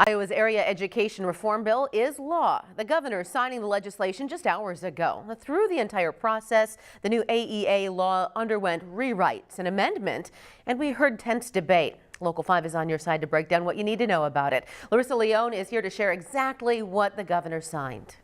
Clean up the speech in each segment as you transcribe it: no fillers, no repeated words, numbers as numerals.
Iowa's area education reform bill is law. The governor signing the legislation just hours ago. Through the entire process, the new AEA law underwent rewrites and amendment, and we heard tense debate. Local 5 is on your side to break down what you need to know about it. Larissa Leone is here to share exactly what the governor signed.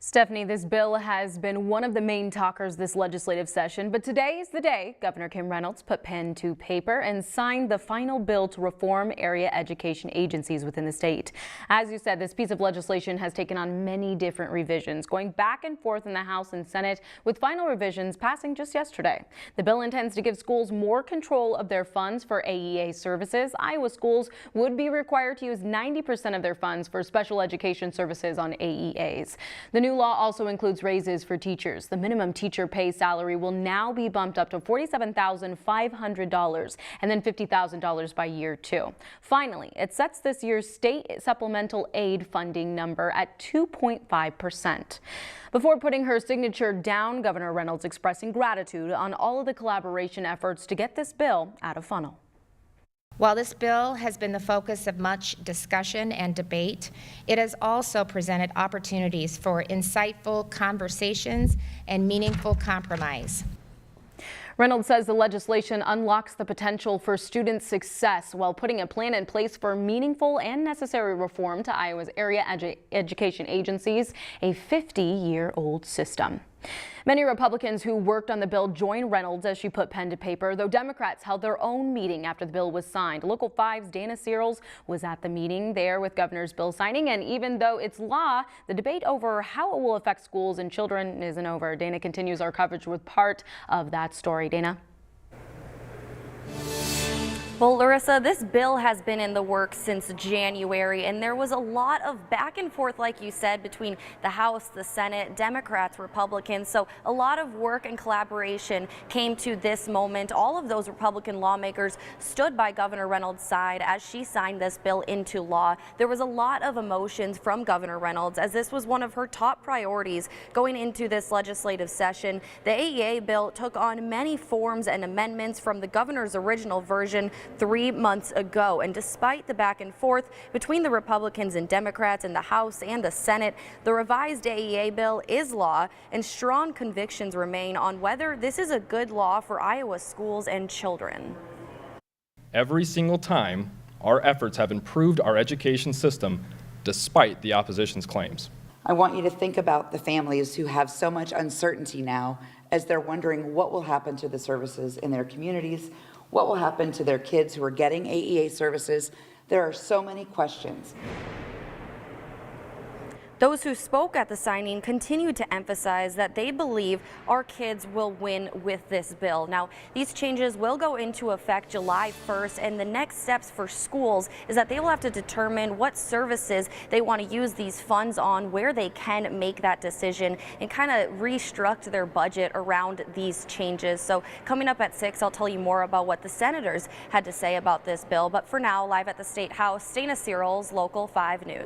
Stephanie, this bill has been one of the main talkers this legislative session, but today is the day Governor Reynolds put pen to paper and signed the final bill to reform area education agencies within the state. As you said, this piece of legislation has taken on many different revisions, going back and forth in the House and Senate, with final revisions passing just yesterday. The bill intends to give schools more control of their funds for AEA services. Iowa schools would be required to use 90% of their funds for special education services on AEAs. The new law also includes raises for teachers. The minimum teacher pay salary will now be bumped up to $47,500 and then $50,000 by year 2. Finally, it sets this year's state supplemental aid funding number at 2.5%. Before putting her signature down, Governor Reynolds expressing gratitude on all of the collaboration efforts to get this bill out of funnel. While this bill has been the focus of much discussion and debate, it has also presented opportunities for insightful conversations and meaningful compromise. Reynolds says the legislation unlocks the potential for student success while putting a plan in place for meaningful and necessary reform to Iowa's area education agencies, a 50-year-old system. Many Republicans who worked on the bill joined Reynolds as she put pen to paper, though Democrats held their own meeting after the bill was signed. Local 5's Dana Searles was at the meeting there with Governor's bill signing, and even though it's law, the debate over how it will affect schools and children isn't over. Dana continues our coverage with part of that story. Dana. Well, Larissa, this bill has been in the works since January, and there was a lot of back and forth, like you said, between the House, the Senate, Democrats, Republicans. So a lot of work and collaboration came to this moment. All of those Republican lawmakers stood by Governor Reynolds' side as she signed this bill into law. There was a lot of emotions from Governor Reynolds, as this was one of her top priorities going into this legislative session. The AEA bill took on many forms and amendments from the governor's original version 3 months ago, and despite the back and forth between the Republicans and Democrats in the House and the Senate, the revised AEA bill is law, and strong convictions remain on whether this is a good law for Iowa schools and children. Every single time, our efforts have improved our education system despite the opposition's claims. I want you to think about the families who have so much uncertainty now as they're wondering what will happen to the services in their communities, what will happen to their kids who are getting AEA services. There are so many questions. Those who spoke at the signing continued to emphasize that they believe our kids will win with this bill. Now, these changes will go into effect July 1st, and the next steps for schools is that they will have to determine what services they want to use these funds on, where they can make that decision, and kind of restructure their budget around these changes. So coming up at 6, I'll tell you more about what the senators had to say about this bill. But for now, live at the State House, Dana Searles, Local 5 News.